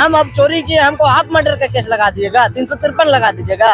हम अब चोरी किए, हमको हाफ मर्डर का केस लगा दिएगा, 353 लगा दीजिएगा,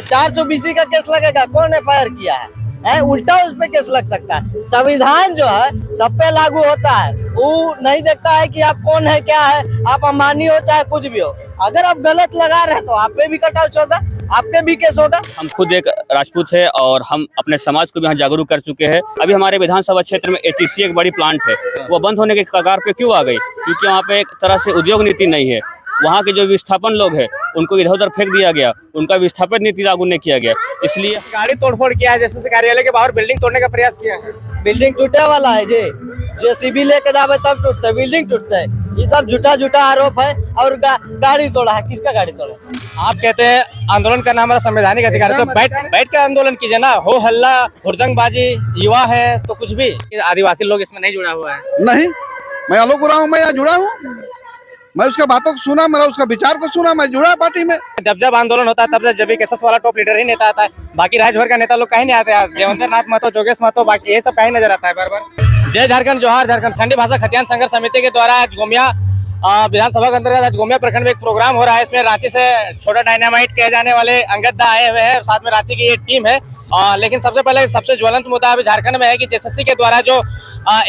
420 का केस लगेगा, कौन एफआईआर किया है? उल्टा उस पे केस लग सकता है। संविधान जो है सब पे लागू होता है, वो नहीं देखता है कि आप कौन है क्या है, आप अंबानी हो चाहे कुछ भी हो। अगर आप गलत लगा रहे हैं तो आप पे भी कटआउट होगा, आपके भी केस होगा। हम खुद एक राजपूत है और हम अपने समाज को भी यहाँ जागरूक कर चुके हैं। अभी हमारे विधानसभा क्षेत्र में एचईसी एक बड़ी प्लांट है, वो बंद होने के कगार पे क्यों आ गई? क्योंकि वहाँ पे एक तरह से उद्योग नीति नहीं है। वहाँ के जो विस्थापन लोग हैं उनको इधर उधर फेंक दिया गया, उनका विस्थापन नीति लागू नहीं किया गया, इसलिए गाड़ी तोड़फोड़ किया है। जैसे कार्यालय के बाहर बिल्डिंग तोड़ने का प्रयास किया है। बिल्डिंग टूटे वाला है जी, जेसीबी लेके जावे तब टूटता है, बिल्डिंग टूटता है। ये सब झूठा आरोप है। और गाड़ी तोड़ा है, किसका गाड़ी तोड़ा? आप कहते हैं आंदोलन करना हमारा संवैधानिक अधिकार है, तो बैठ कर आंदोलन कीजिए ना। हो हल्ला, हुड़दंगबाजी, युवा है तो कुछ भी। आदिवासी लोग इसमें नहीं जुड़ा हुआ है। नहीं, मैं आलोक रहा हूँ, मैं यहाँ जुड़ा हूँ, मैं उसका बातों को सुना, मैंने उसका विचार को सुना, मैं जुड़ा पार्टी में। जब आंदोलन होता है तब जब एक एसएस वाला टॉप लीडर ही नेता आता है, बाकी राज्य भर का नेता लोग कहीं नहीं आते हैं। देवेंद्र नाथ महतो, जोगेश महतो, बाकी ये सब कहीं नजर आता है बार बार। जय झारखंड, जोहार झारखंड। खंडी भाषा खतियान संघर्ष समिति के द्वारा आज गोमिया विधानसभा के अंतर्गत आज गोमिया प्रखंड में एक प्रोग्राम हो रहा है। इसमें रांची से छोटा डायनामाइट कहे जाने वाले अंगद दा आए हुए हैं और साथ में रांची की ये टीम है। लेकिन सबसे पहले सबसे ज्वलंत मुद्दा अभी झारखंड में है कि जेएसएससी के द्वारा जो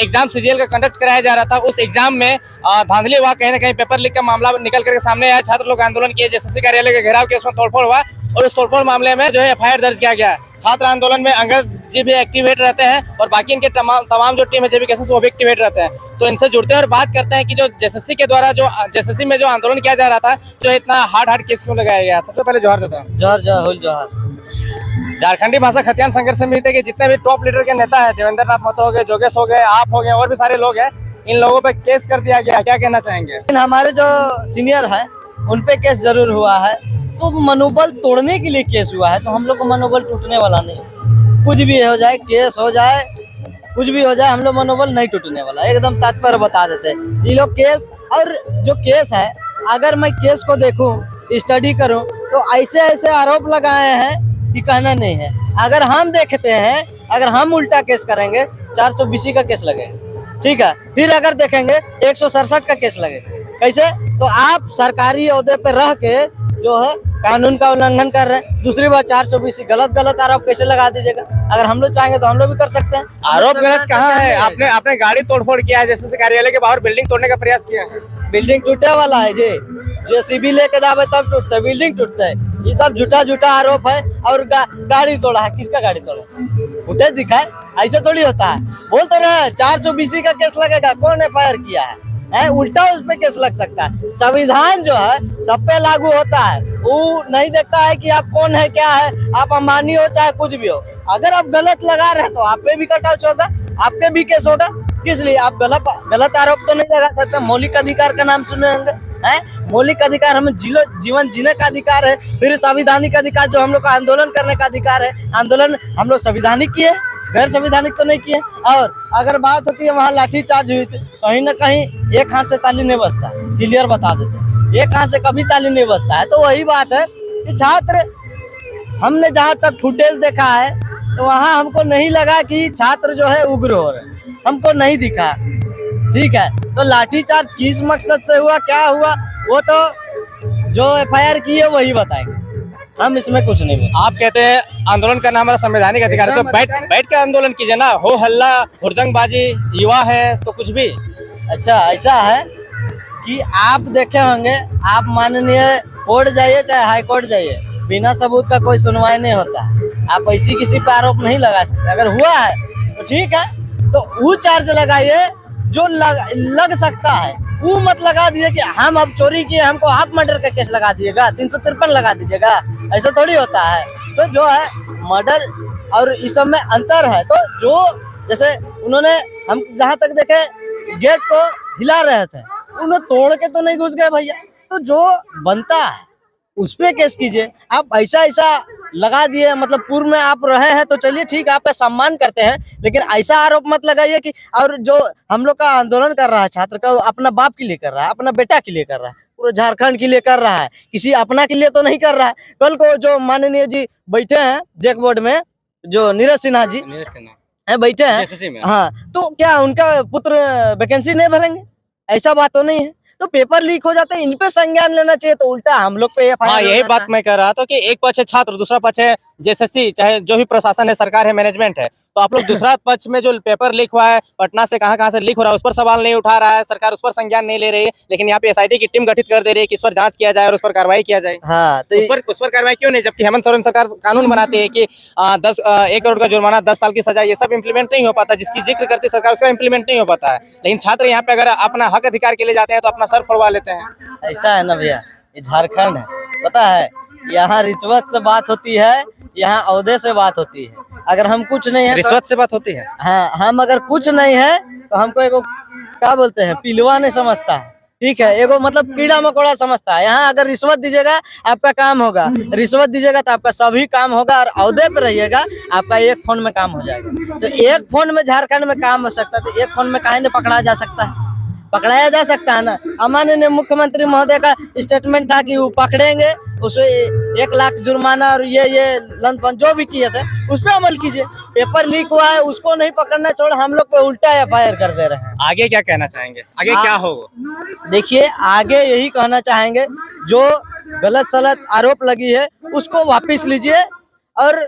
एग्जाम सीजीएल का कंडक्ट कराया जा रहा था, उस एग्जाम में धांधली हुआ, कहीं ना कहीं पेपर लीक का मामला निकल करके सामने आया। छात्र लोग आंदोलन किए, जेएसएससी कार्यालय के घेराव किया, उसमें तोड़फोड़ हुआ और उस तोड़फोड़ मामले में जो है एफआईआर दर्ज किया गया। छात्र आंदोलन में अंगद जी भी एक्टिवेट रहते हैं और बाकी इनके तमाम जो टीम है जेबी केसेस वो भी एक्टिवेट रहते हैं। तो इनसे जुड़ते हैं और बात करते हैं कि जो जेएसएससी के द्वारा जो जेएसएससी में जो आंदोलन किया जा रहा था, जो इतना हार्ड केस क्यों लगाया गया? सबसे पहले जोहार देता हूं। जोहार। झारखंडी भाषा खतियान संघर्ष समिति के जितने भी टॉप लीडर के नेता है, देवेंद्र नाथ महतो हो गए, जोगेश हो गए, आप हो गए और भी सारे लोग हैं, इन लोगों पे केस कर दिया गया, क्या कहना चाहेंगे? हमारे जो सीनियर है उन पे केस जरूर हुआ है, तो मनोबल तोड़ने के लिए केस हुआ है, तो हम लोग को मनोबल टूटने वाला नहीं। कुछ भी हो जाए, केस हो जाए, कुछ भी हो जाए, हम लोग मनोबल नहीं टूटने वाला, एकदम तात्पर्य बता देते हैं। ये लोग केस, और जो केस है, अगर मैं केस को देखूं, स्टडी करूं, तो ऐसे आरोप लगाए हैं कि कहना नहीं है। अगर हम देखते हैं, अगर हम उल्टा केस करेंगे 420 का केस लगेगा, ठीक है। फिर अगर देखेंगे 167 का केस लगेगा। कैसे? तो आप सरकारी ओहदे पे रह के जो है कानून का उल्लंघन कर रहे हैं। दूसरी बात 420 गलत आरोप कैसे लगा दीजिएगा? अगर हम लोग चाहेंगे तो हम लोग भी कर सकते हैं। आरोप गलत कहाँ है? आपने गाड़ी तोड़फोड़ किया है, जैसे कार्यालय के बाहर बिल्डिंग तोड़ने का प्रयास किया है। बिल्डिंग टूटे वाला है जी, जेसीबी लेके जावे तब टूटता है, बिल्डिंग टूटता है। ये सब झूठा आरोप है। और गाड़ी तोड़ा है, किसका गाड़ी तोड़ा? फुटेज दिखाए, ऐसे थोड़ी होता है। बोल तो रहे 420 का केस लगेगा, कौन एफआईआर किया है? उल्टा उस पे केस लग सकता है। संविधान जो है सब पे लागू होता है, वो नहीं देखता है कि आप कौन है क्या है, आप अंबानी हो चाहे कुछ भी हो। अगर आप गलत लगा रहे हैं तो आप पे भी कटआउट होगा, आपके भी केस होगा। किस लिए? आप गलत आरोप तो नहीं लगा सकते। मौलिक अधिकार का नाम सुने होंगे, मौलिक अधिकार हमें जीवन जीने का अधिकार है। फिर संवैधानिक अधिकार जो हम लोग का आंदोलन करने का अधिकार है, आंदोलन हम लोग संवैधानिक किए, गैर संवैधानिक तो नहीं किए। और अगर बात होती है वहाँ लाठीचार्ज हुई, कहीं ना कहीं एक हाथ से ताली नहीं बजता, क्लियर बता देते हैं, एक हाथ से कभी ताली नहीं बजता है। तो वही बात है कि छात्र, हमने जहाँ तक फुटेज देखा है तो वहाँ हमको नहीं लगा कि छात्र जो है उग्र हो रहे, हमको नहीं दिखा, ठीक है। तो लाठीचार्ज किस मकसद से हुआ, क्या हुआ, वो तो जो एफआईआर की है वही बताएंगे, हम इसमें कुछ नहीं बोल। आप कहते हैं आंदोलन करना हमारा संवैधानिक अधिकार है, तो बैठ कर आंदोलन कीजिए ना। हो हल्ला, हुड़दंगबाजी, युवा है तो कुछ भी। अच्छा, ऐसा है कि आप देखे होंगे, आप माननीय कोर्ट जाइए चाहे हाई कोर्ट जाइए, बिना सबूत का कोई सुनवाई नहीं होता। आप ऐसी किसी पर आरोप नहीं लगा सकते। अगर हुआ है तो ठीक है, तो वो चार्ज लगाइए जो लग सकता है, वो मत लगा दिए कि हम अब चोरी किए, हमको हाफ मर्डर का केस लगा दिएगा, 353 लगा दीजिएगा। ऐसा थोड़ी होता है। तो जो है मर्डर और इस सब में अंतर है। तो जो जैसे उन्होंने, हम जहाँ तक देखे गेट को हिला रहे थे, उन्हें तोड़ के तो नहीं घुस गए भैया। तो जो बनता है उस पे केस कीजिए। आप ऐसा लगा दिए, मतलब पूर्व में आप रहे हैं तो चलिए ठीक है, आपका सम्मान करते हैं, लेकिन ऐसा आरोप मत लगाइए कि, और जो हम लोग का आंदोलन कर रहा है छात्र का, अपना बाप के लिए कर रहा है, अपना बेटा के लिए कर रहा है, पूरे झारखंड के लिए कर रहा है, किसी अपना के लिए तो नहीं कर रहा है। कल को जो माननीय जी बैठे हैं जैक बोर्ड में, जो नीरज सिन्हा जी बैठे हैं, हाँ, तो क्या उनका पुत्र वैकेंसी नहीं भरेंगे? ऐसा बात तो नहीं है। तो पेपर लीक हो जाते हैं, इन पे संज्ञान लेना चाहिए, तो उल्टा हम लोग पे FIR हाँ, हो यही जाता बात है। मैं कह रहा था कि एक पक्ष है छात्र, दूसरा पक्ष है JSSC, चाहे जो भी प्रशासन है, सरकार है, मैनेजमेंट है। तो आप लोग दूसरा पक्ष में जो पेपर लीक हुआ है पटना से, कहाँ से लीक हो रहा है, उस पर सवाल नहीं उठा रहा है, सरकार उस पर संज्ञान नहीं ले रही है, लेकिन यहाँ पे SIT की टीम गठित कर दे रही है कि इस पर जांच किया जाए और उस पर कार्रवाई किया जाए। हाँ, तो उस पर कार्रवाई क्यों नहीं, जबकि हेमंत सोरेन सरकार कानून बनाती है कि 1 करोड़ का जुर्माना, 10 साल की सजा, ये सब इम्प्लीमेंट नहीं हो पाता, जिसकी जिक्र करती सरकार उसका इम्प्लीमेंट नहीं हो पाता है। लेकिन छात्र यहाँ पे अगर अपना हक अधिकार के लिए जाते हैं तो अपना सर फोड़वा लेते हैं। ऐसा है ना भैया, ये झारखंड है, पता है, यहाँ रिश्वत से बात होती है, यहाँ औहदे से बात होती है। अगर हम कुछ नहीं है तो, रिश्वत से बात होती है। हाँ, हम अगर कुछ नहीं है तो हमको एगो क्या बोलते हैं, पिलवा नहीं समझता है, ठीक है, एगो मतलब कीड़ा मकोड़ा समझता है। यहाँ अगर रिश्वत दीजिएगा आपका काम होगा, रिश्वत दीजिएगा तो आपका सभी काम होगा, और औहदे पे रहिएगा आपका एक फोन में काम हो जाएगा। तो एक फोन में झारखंड में काम हो सकता है, तो एक फोन में काहे नहीं पकड़ा जा सकता है? पकड़ाया जा सकता है ना। माननीय मुख्यमंत्री महोदय का स्टेटमेंट था कि वो पकड़ेंगे, उसमें 1 लाख जुर्माना और ये लंच जो भी किए थे उस पर अमल कीजिए। पेपर लीक हुआ है उसको नहीं पकड़ना, छोड़ हम लोग पे उल्टा FIR कर दे रहे हैं। आगे क्या कहना चाहेंगे, आगे क्या होगा? देखिए, आगे यही कहना चाहेंगे, जो गलत सलत आरोप लगी है उसको वापस लीजिए और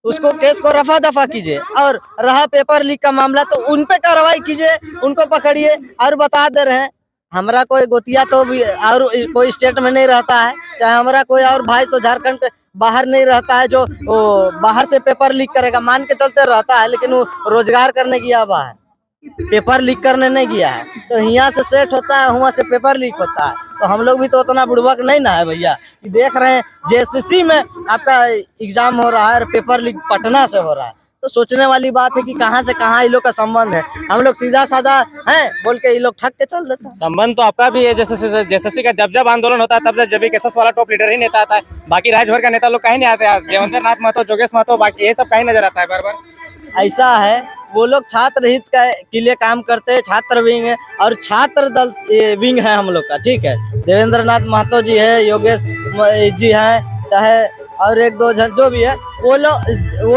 उसको केस को रफा दफा कीजिए, और रहा पेपर लीक का मामला तो उन पे कार्रवाई कीजिए, उनको पकड़िए। और बता दे रहे हैं, हमारा कोई गोतिया तो भी और कोई स्टेट में नहीं रहता है, चाहे हमारा कोई और भाई तो झारखंड के बाहर नहीं रहता है जो वो बाहर से पेपर लीक करेगा, मान के चलते रहता है, लेकिन वो रोजगार करने गया हुआ है, पेपर लीक करने नहीं गया है। तो यहाँ से सेट होता है, वहाँ से पेपर लीक होता है। तो हम लोग भी तो उतना बुड़बक नहीं ना है भैया, कि देख रहे हैं JSSC में आपका एग्जाम हो रहा है और पेपर लीक पटना से हो रहा है। तो सोचने वाली बात है कि कहाँ से कहाँ ये लोग का संबंध है। हम लोग सीधा साधा है बोल के ये लोग ठग के चल देते हैं। संबंध तो आपका भी है, JSSC का जब आंदोलन होता है तब जब केसस वाला टॉप लीडर ही नेता आता है, बाकी राज्य भर का नेता लोग कहीं नहीं आते हैं। देवेंद्र नाथ महतो, जोगेश महतो, बाकी ये सब कहीं नजर आता है बार बार। ऐसा है, वो लोग छात्र हित के लिए काम करते हैं, छात्र विंग है और छात्र दल विंग है हम लोग का, ठीक है। देवेंद्र नाथ महतो जी है, योगेश जी हैं, चाहे और 1-2 जन जो भी है, वो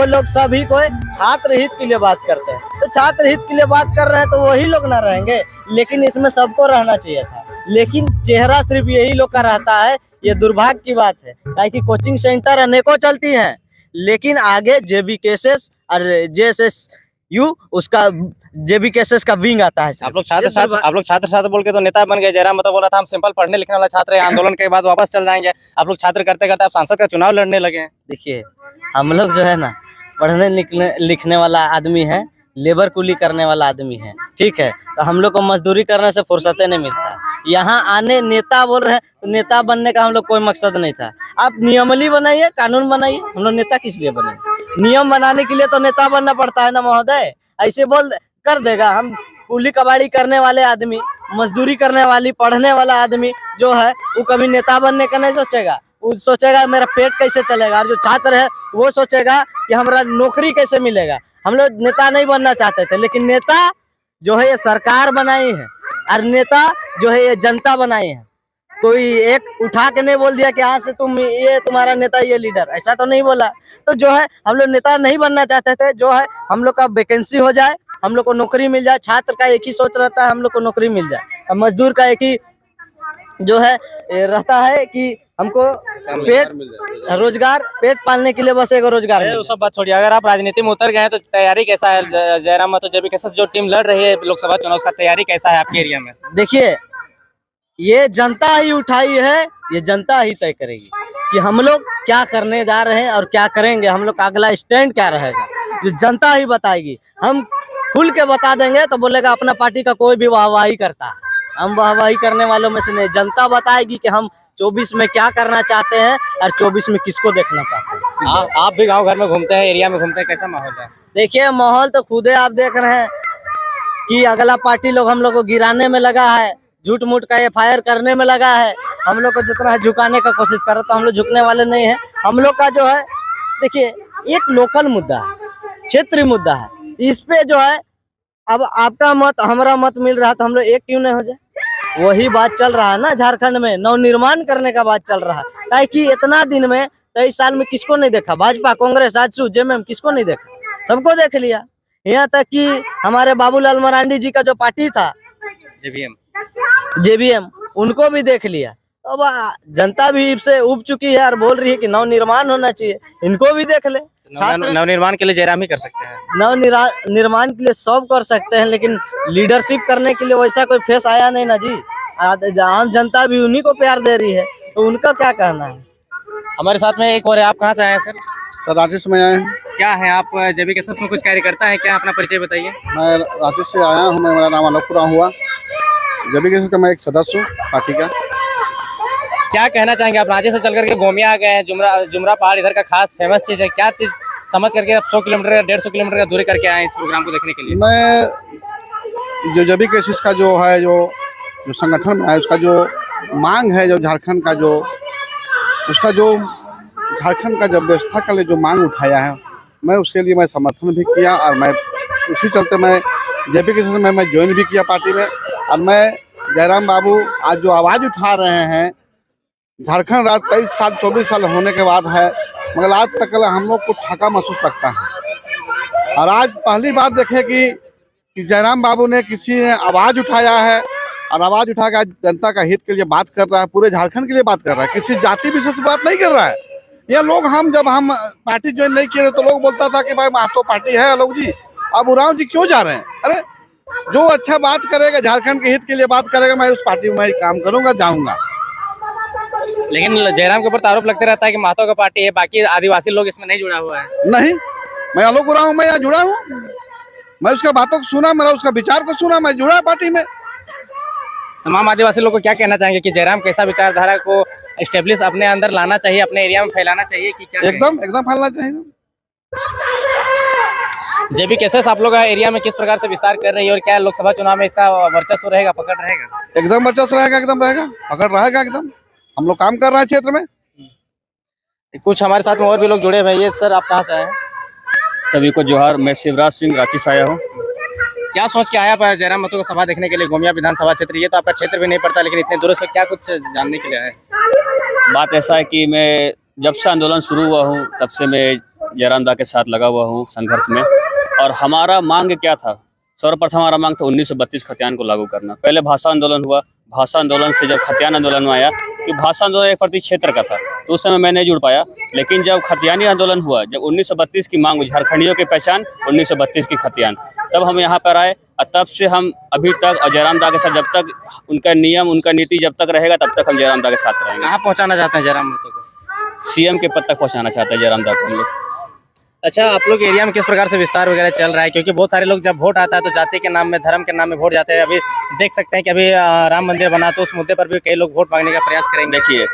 लोग सभी को छात्र हित के लिए बात करते हैं। तो छात्र हित के लिए बात कर रहे हैं तो वही लोग ना रहेंगे, लेकिन इसमें सबको रहना चाहिए था, लेकिन चेहरा सिर्फ यही लोग का रहता है। ये दुर्भाग्य की बात है, ताकि कोचिंग सेंटर अनेकों चलती हैं, लेकिन आगे JB केसेस और JSSU उसका JB केसेस का विंग आता है। आप लोग छात्र साथ बोल के तो नेता बन गए। जयराम महतो बोला था हम सिंपल पढ़ने लिखने वाला छात्र है, आंदोलन के बाद वापस चल जाएंगे। आप लोग छात्र करते करते आप सांसद का चुनाव लड़ने लगे हैं। देखिए, हम लोग जो है ना, पढ़ने लिखने वाला आदमी है, लेबर कुली करने वाला आदमी है, ठीक है। तो हम लोग को मजदूरी करने से फुर्सत नहीं मिलता। यहाँ आने नेता बोल रहे हैं, तो नेता बनने का हम लोग कोई मकसद नहीं था। आप नियमावली बनाइए, कानून बनाइए, हम लोग नेता किस लिए बने? नियम बनाने के लिए तो नेता बनना पड़ता है ना महोदय। ऐसे बोल कर देगा, हम कुली कबाड़ी करने वाले आदमी, मजदूरी करने वाली, पढ़ने वाला आदमी जो है, वो कभी नेता बनने का नहीं सोचेगा। वो सोचेगा मेरा पेट कैसे चलेगा, और जो छात्र है वो सोचेगा कि हमारा नौकरी कैसे मिलेगा। हम लोग नेता नहीं बनना चाहते थे, लेकिन नेता जो है ये सरकार बनाई है, और नेता जो है ये जनता बनाई है। कोई एक उठा के नहीं बोल दिया कि आज से तुम ये तुम्हारा नेता, ये लीडर, ऐसा तो नहीं बोला। तो जो है हम लोग नेता नहीं बनना चाहते थे, जो है हम लोग का वैकेंसी हो जाए, हम लोग को नौकरी मिल जाए। छात्र का एक ही सोच रहता है, हम लोग को नौकरी मिल जाए, और मजदूर का एक ही जो है रहता है कि हमको रोजगार, पेट पालने के लिए बस एक रोजगार। वो सब बात छोड़िए, अगर आप राजनीति में उतर गए हैं तो तैयारी कैसा है? जयराम महतो, JB केसस जो टीम लड़ रही है लोकसभा चुनाव, उसका तैयारी कैसा है आपके एरिया में? देखिए, ये जनता ही उठाई है, ये जनता ही तय करेगी कि हम लोग क्या करने जा रहे हैं और क्या करेंगे, हम लोग का अगला स्टैंड क्या रहेगा, जो जनता ही बताएगी। हम खुल के बता देंगे तो बोलेगा अपना पार्टी का कोई भी वाहवाही करता है, हम वाहवाही करने वालों में से नहीं। जनता बताएगी कि हम 24 में क्या करना चाहते हैं और 24 में किसको देखना चाहते हैं। आप भी गाँव घर में घूमते हैं, एरिया में घूमते हैं, कैसा माहौल है? देखिए, माहौल तो खुदे आप देख रहे हैं कि अगला पार्टी लोग हम लोग को गिराने में लगा है, झूठ मूठ का FIR करने में लगा है। हम लोग को जितना है झुकाने का कोशिश कर रहे, तो हम लोग झुकने वाले नहीं हैं। हम लोग का जो है, देखिए, एक लोकल मुद्दा है, क्षेत्रीय मुद्दा है, इस पे जो है अब आपका मत हमारा मत मिल रहा, तो हम लोग एक क्यों नहीं हो जाए? वही बात चल रहा है ना झारखंड में, नवनिर्माण करने का बात चल रहा है। ताकि इतना दिन में 23 साल में किसको नहीं देखा? भाजपा, कांग्रेस, आजसू, JMM किसको नहीं देखा? सबको देख लिया। यहाँ तक कि हमारे बाबूलाल मरांडी जी का जो पार्टी था, JVM, जेबीएम, उनको भी देख लिया। अब जनता भी इससे उब चुकी है और बोल रही है कि नव निर्माण होना चाहिए, इनको भी देख ले। छात्र नवनिर्माण के लिए जयराम ही कर सकते हैं। निर्माण के लिए सब कर सकते हैं, लेकिन लीडरशिप करने के लिए वैसा कोई फेस आया नहीं ना जी। आम जनता भी उन्हीं को प्यार दे रही है, तो उनका क्या कहना है। हमारे साथ में एक और है, आप कहाँ से आए हैं सर? सर राजेश में आए हैं। क्या है आप जेबी केसेस में कुछ कार्यकर्ता है क्या? अपना परिचय बताइए। मैं राजेश से आया हूँ, मेरा नाम आलोकपुरा हुआ। जेबी केसेस का मैं एक सदस्य हूँ पार्टी का। क्या कहना चाहेंगे आप? रांची से चल करके गोमिया आ गए हैं, जुमरा पहाड़ इधर का खास फेमस चीज है, क्या चीज समझ करके आप 100 किलोमीटर या 150 किलोमीटर का दूरी करके आए इस प्रोग्राम को देखने के लिए? मैं जो जेबी केसेस का जो है जो संगठन है, उसका जो मांग है, जो झारखंड का जो उसका जो झारखंड का जब व्यवस्था के लिए जो मांग उठाया है, मैं उसके लिए मैं समर्थन भी किया और मैं उसी चलते मैं जेबी केसेस में मैं ज्वाइन भी किया पार्टी में। और मैं जयराम बाबू आज जो आवाज़ उठा रहे हैं, झारखंड राज्य 23 साल 24 साल होने के बाद है, मगर आज तक हम लोग को ठाका महसूस लगता है। और आज पहली बात देखें कि जयराम बाबू ने किसी ने आवाज़ उठाया है और आवाज़ उठा के जनता का हित के लिए बात कर रहा है, पूरे झारखंड के लिए बात कर रहा है, किसी जाति विशेष से बात नहीं कर रहा है। ये लोग जब हम पार्टी ज्वाइन नहीं किए तो लोग बोलता था कि भाई महतो पार्टी है आलोक जी, अब उरांव जी क्यों जा रहे हैं। अरे जो अच्छा बात करेगा, झारखंड के हित के लिए बात करेगा, मैं उस पार्टी में काम करूँगा, जाऊँगा। लेकिन जयराम के ऊपर तो आरोप लगते रहता है कि महतो का पार्टी है, बाकी आदिवासी लोग इसमें नहीं जुड़ा हुआ है। नहीं, मैं आलोक उरांव, मैं यहाँ जुड़ा हूँ, मैं उसका बातों को सुना, मैं उसका विचार को सुना, मैं जुड़ा पार्टी में। तमाम आदिवासी लोग को क्या कहना चाहेंगे कि जयराम कैसा विचारधारा को एस्टेब्लिश अपने अंदर लाना चाहिए, अपने एरिया में फैलाना चाहिए कि क्या? एकदम फैलाना चाहिए। जेबी केसेस आप लोग एरिया में किस प्रकार से विस्तार कर रही है और क्या लोकसभा चुनाव में इसका वर्चस्व रहेगा, पकड़ रहेगा? एकदम वर्चस्व रहेगा, एकदम रहेगा, पकड़ रहेगा एकदम। हम लोग काम कर रहे हैं क्षेत्र में। कुछ हमारे साथ में और भी लोग जुड़े हुए हैं। ये सर आप कहाँ से आए हैं? सभी को जोहार, मैं शिवराज सिंह रांची से आया हूँ। क्या सोच के आया आप जयराम महतो का सभा देखने के लिए गोमिया विधानसभा क्षेत्र? ये तो आपका क्षेत्र भी नहीं पड़ता, लेकिन इतने दूर से क्या कुछ जानने के लिए आए? बात ऐसा है कि मैं जब से आंदोलन शुरू हुआ हूँ तब से मैं जयराम दा के साथ लगा हुआ हूँ संघर्ष में। और हमारा मांग क्या था? सर्वप्रथम हमारा मांग था 1932 खतियान को लागू करना। पहले भाषा आंदोलन हुआ, भाषा आंदोलन से जब खतियान आंदोलन में आया, कि भाषा आंदोलन एक प्रति क्षेत्र का था, तो उस समय मैं नहीं जुड़ पाया। लेकिन जब खतियानी आंदोलन हुआ, जब 1932 की मांग, झारखंडियों की पहचान 1932 की खतियान, तब हम यहाँ पर आए। और तब से हम अभी तक जयराम दा के साथ, जब तक उनका नियम, उनका नीति जब तक रहेगा, तब तक हम जयराम दा के साथ रहेंगे। कहाँ पहुँचाना चाहते हैं जयराम महतो को? सीएम के पद तक पहुँचाना चाहते हैं जयराम दा को हम लोग। अच्छा, आप लोग एरिया में किस प्रकार से विस्तार वगैरह चल रहा है? क्योंकि बहुत सारे लोग जब वोट आता है तो जाति के नाम में, धर्म के नाम में वोट जाते हैं। अभी देख सकते हैं कि अभी राम मंदिर बना, तो उस मुद्दे पर भी कई लोग वोट मांगने का प्रयास करेंगे। देखिए,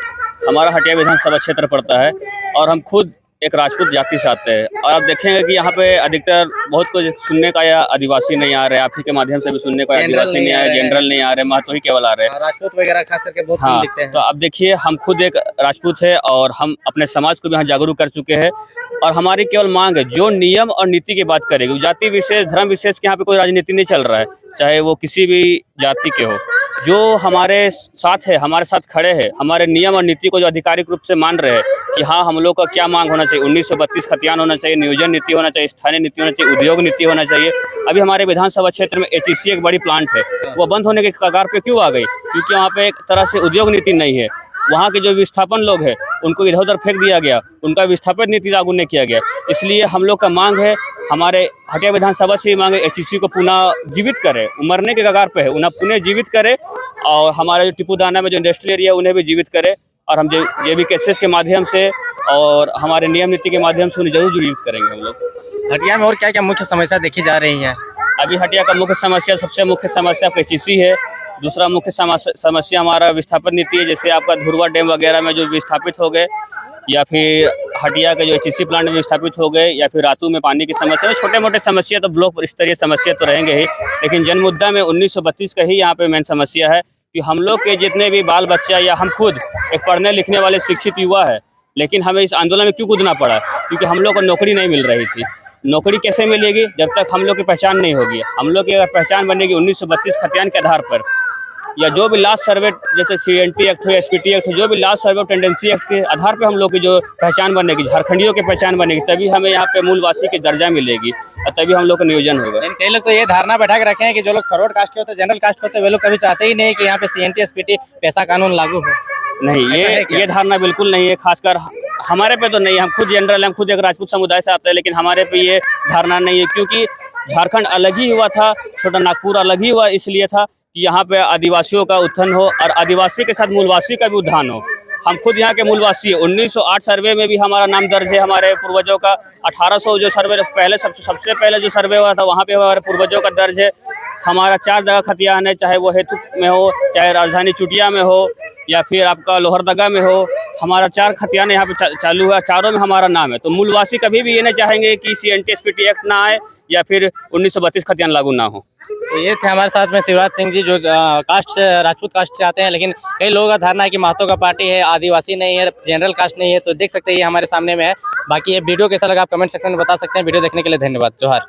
हमारा हटिया विधानसभा क्षेत्र पड़ता है और हम खुद एक राजपूत जाति से आते हैं। और आप देखेंगे कि यहाँ पे अधिकतर बहुत कुछ सुनने का या आदिवासी नहीं आ रहे, आप ही के माध्यम से भी सुनने का आदिवासी नहीं आ रहे, जनरल नहीं आ रहे, महतो ही केवल आ रहे हैं, राजपूत वगैरह खास करके बहुत कम दिखते हैं। तो आप देखिए, हम खुद एक राजपूत है और हम अपने समाज को भी यहाँ जागरूक कर चुके हैं। और हमारी केवल मांग है, जो नियम और नीति की बात करेगी, जाति विशेष, धर्म विशेष के यहाँ पे कोई राजनीति नहीं चल रहा है, चाहे वो किसी भी जाति के हो। जो हमारे साथ है, हमारे साथ खड़े हैं, हमारे नियम और नीति को जो आधिकारिक रूप से मान रहे हैं कि हाँ, हम लोग का क्या मांग होना चाहिए, 1932 खतियान होना चाहिए, नियोजन नीति होना चाहिए, स्थानीय नीति होना चाहिए, उद्योग नीति होना चाहिए। अभी हमारे विधानसभा क्षेत्र में HEC एक बड़ी प्लांट है, वो बंद होने के कगार पे क्यों आ गई? क्योंकि वहाँ पे एक तरह से उद्योग नीति नहीं है। वहाँ के जो विस्थापन लोग हैं उनको इधर उधर फेंक दिया गया, उनका विस्थापन नीति लागू नहीं किया गया। इसलिए हम लोग का मांग है, हमारे हटिया विधानसभा से ही मांग है, HEC को पुनः जीवित करे, मरने के कगार पे है, उन्हें पुनः जीवित करे। और हमारे जो टिपुदाना में जो इंडस्ट्रियल एरिया है उन्हें भी जीवित करे। और हम जेबी केसेस के माध्यम से और हमारे नियम नीति के माध्यम से उन्हें जरूर जीवित करेंगे हम लोग। हटिया में और क्या क्या मुख्य समस्या देखी जा रही है? अभी हटिया का मुख्य समस्या, सबसे मुख्य समस्या HEC है। दूसरा मुख्य समस्या हमारा विस्थापन नीति है। जैसे आपका धुरवा डैम वगैरह में जो विस्थापित हो गए, या फिर हटिया के जो HEC प्लांट में विस्थापित हो गए, या फिर रातू में पानी की समस्या, छोटे मोटे समस्या तो ब्लॉक स्तरीय समस्या तो रहेंगे ही। लेकिन जन मुद्दा में 1932 का ही यहाँ पे मेन समस्या है कि हम लोग के जितने भी बाल बच्चा या हम खुद एक पढ़ने लिखने वाले शिक्षित युवा है, लेकिन हमें इस आंदोलन में क्यों कूदना पड़ा? क्योंकि हम लोग को नौकरी नहीं मिल रही थी। नौकरी कैसे मिलेगी? जब तक हम लोग की पहचान नहीं होगी। हम लोग की अगर पहचान बनेगी 1932 खतियान के आधार पर, या जो भी लास्ट सर्वे जैसे CNT एक्ट हो, SPT एक्ट हो, जो भी last survey of tendency act के आधार पे हम लोग की जो पहचान बनेगी, झारखंडियों की पहचान बनेगी, तभी हमें यहाँ पे मूलवासी की दर्जा मिलेगी और तभी हम लोग का नियोजन होगा। लेकिन कई लोग तो ये धारणा बैठा के रखे हैं कि जो लोग फॉरवर्ड कास्ट के होते हैं, जनरल कास्ट के होते हैं, वे लोग कभी चाहते ही नहीं कि यहाँ पे CNT SPT पैसा कानून लागू हो। नहीं, ऐसा है क्या? ये धारणा बिल्कुल नहीं है, खासकर हमारे पे तो नहीं है। हम खुद जनरल, हम खुद एक राजपूत समुदाय से आते हैं, लेकिन हमारे पे ये धारणा नहीं है, क्योंकि झारखंड अलग ही हुआ था, छोटा नागपुर अलग ही हुआ इसलिए था कि यहाँ पे आदिवासियों का उत्थान हो और आदिवासी के साथ मूलवासी का भी उत्थान हो। हम खुद यहाँ के मूलवासी है। 1908 सर्वे में भी हमारा नाम दर्ज है, हमारे पूर्वजों का। 1800 जो सर्वे पहले सबसे पहले जो सर्वे हुआ था, वहाँ पे हमारे पूर्वजों का दर्ज है। हमारा 4 जगह खतियान है, चाहे वो हेतु में हो, चाहे राजधानी चुटिया में हो, या फिर आपका लोहरदगा में हो। हमारा 4 खतियान यहाँ पे चालू है, चारों में हमारा नाम है। तो मूलवासी कभी भी ये नहीं चाहेंगे कि CNT SPT एक्ट ना आए या फिर 1932 खतियान लागू ना हो। तो ये थे हमारे साथ में शिवराज सिंह जी, जो कास्ट से, राजपूत कास्ट से आते हैं, लेकिन कई लोगों का धारणा है कि महतो का पार्टी है, आदिवासी नहीं है, जनरल कास्ट नहीं है। तो देख सकते हैं ये हमारे सामने में है। बाकी ये वीडियो कैसा लगा आप कमेंट सेक्शन में बता सकते हैं। वीडियो देखने के लिए धन्यवाद। जोहार।